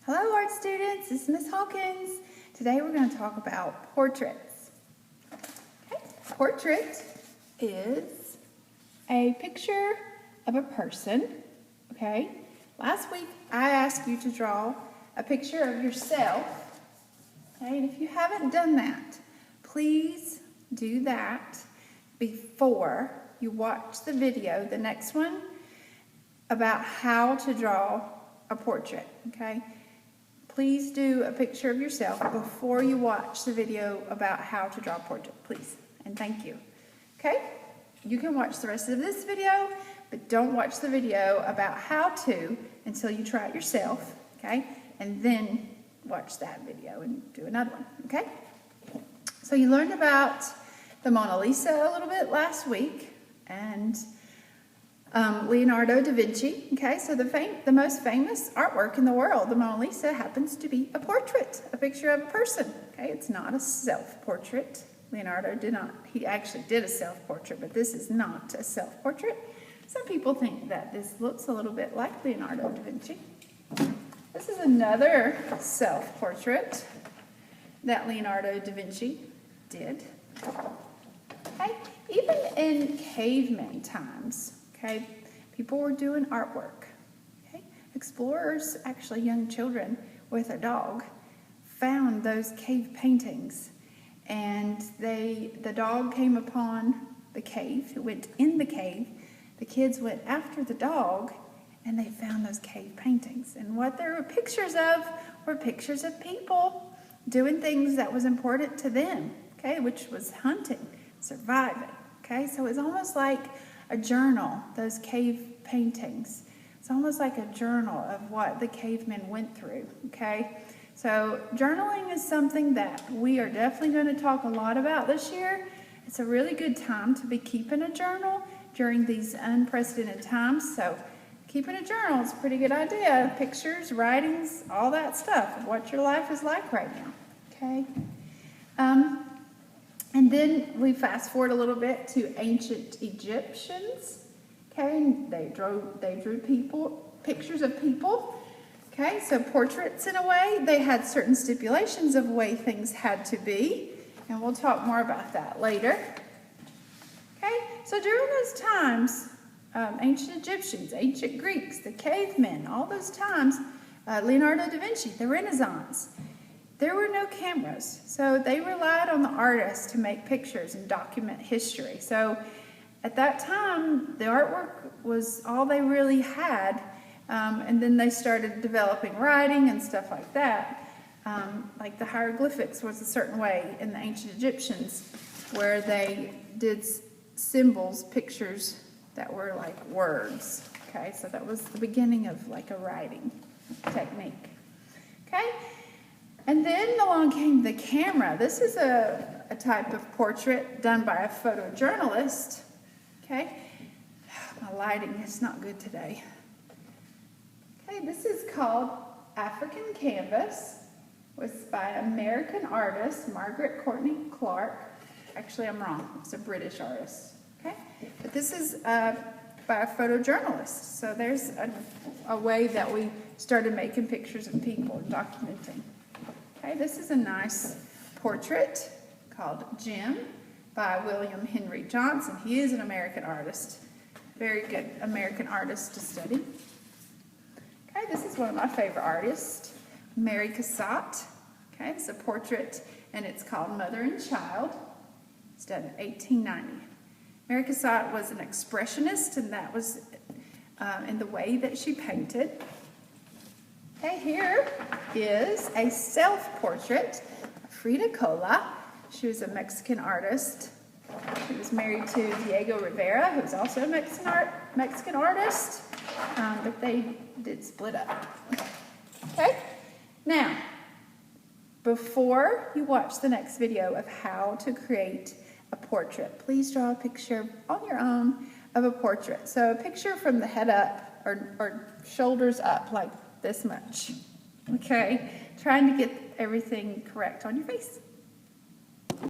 Hello art students, this is Miss Hawkins. Today we're going to talk about portraits. Okay. Portrait is a picture of a person. Okay. Last week I asked you to draw a picture of yourself. Okay, and if you haven't done that, please do that before you watch the video, the next one, about how to draw a portrait. Okay. Please do a picture of yourself before you watch the video about how to draw a portrait, please. And thank you. Okay? You can watch the rest of this video, but don't watch the video about how to until you try it yourself, okay? And then watch that video and do another one, okay? So you learned about the Mona Lisa a little bit last week, and Leonardo da Vinci. Okay, so the most famous artwork in the world, the Mona Lisa, happens to be a portrait, a picture of a person. Okay, it's not a self-portrait. Leonardo did not, he actually did a self-portrait, but this is not a self-portrait. Some people think that this looks a little bit like Leonardo da Vinci. This is another self-portrait that Leonardo da Vinci did. Okay, even in caveman times, okay, people were doing artwork. Okay, explorers, actually young children with a dog, found those cave paintings, and the dog came upon the cave. It went in the cave. The kids went after the dog, and they found those cave paintings. And what there were pictures of were pictures of people doing things that was important to them. Okay, which was hunting, surviving. Okay, so it's almost like a journal, those cave paintings. It's almost like a journal of what the cavemen went through, okay? So journaling is something that we are definitely going to talk a lot about this year. It's a really good time to be keeping a journal during these unprecedented times. So keeping a journal is a pretty good idea. Pictures, writings, all that stuff of what your life is like right now, okay? And then we fast forward a little bit to ancient Egyptians. Okay, they drew pictures of people. Okay, so portraits in a way. They had certain stipulations of the way things had to be, and we'll talk more about that later. Okay, so during those times, ancient Egyptians, ancient Greeks, the cavemen, all those times, Leonardo da Vinci, the Renaissance. There were no cameras, so they relied on the artists to make pictures and document history. So at that time, the artwork was all they really had, and then they started developing writing and stuff like that. Like the hieroglyphics was a certain way in the ancient Egyptians, where they did symbols, pictures that were like words. Okay, so that was the beginning of like a writing technique. Okay. And then along came the camera. This is a type of portrait done by a photojournalist. Okay, my lighting is not good today. Okay, this is called African Canvas. It was by American artist Margaret Courtney Clark. Actually, I'm wrong. It's a British artist. Okay, but this is by a photojournalist. So there's a way that we started making pictures of people and documenting. Okay, this is a nice portrait called Jim by William Henry Johnson. He is an American artist. Very good American artist to study. Okay, this is one of my favorite artists, Mary Cassatt. Okay, it's a portrait, and it's called Mother and Child. It's done in 1890. Mary Cassatt was an expressionist, and that was in the way that she painted. Okay, here is a self-portrait of Frida Kahlo. She was a Mexican artist. She was married to Diego Rivera, who was also a Mexican artist, but they did split up. Okay, now, before you watch the next video of how to create a portrait, please draw a picture on your own of a portrait. So a picture from the head up or shoulders up, like this much. Okay, trying to get everything correct on your face.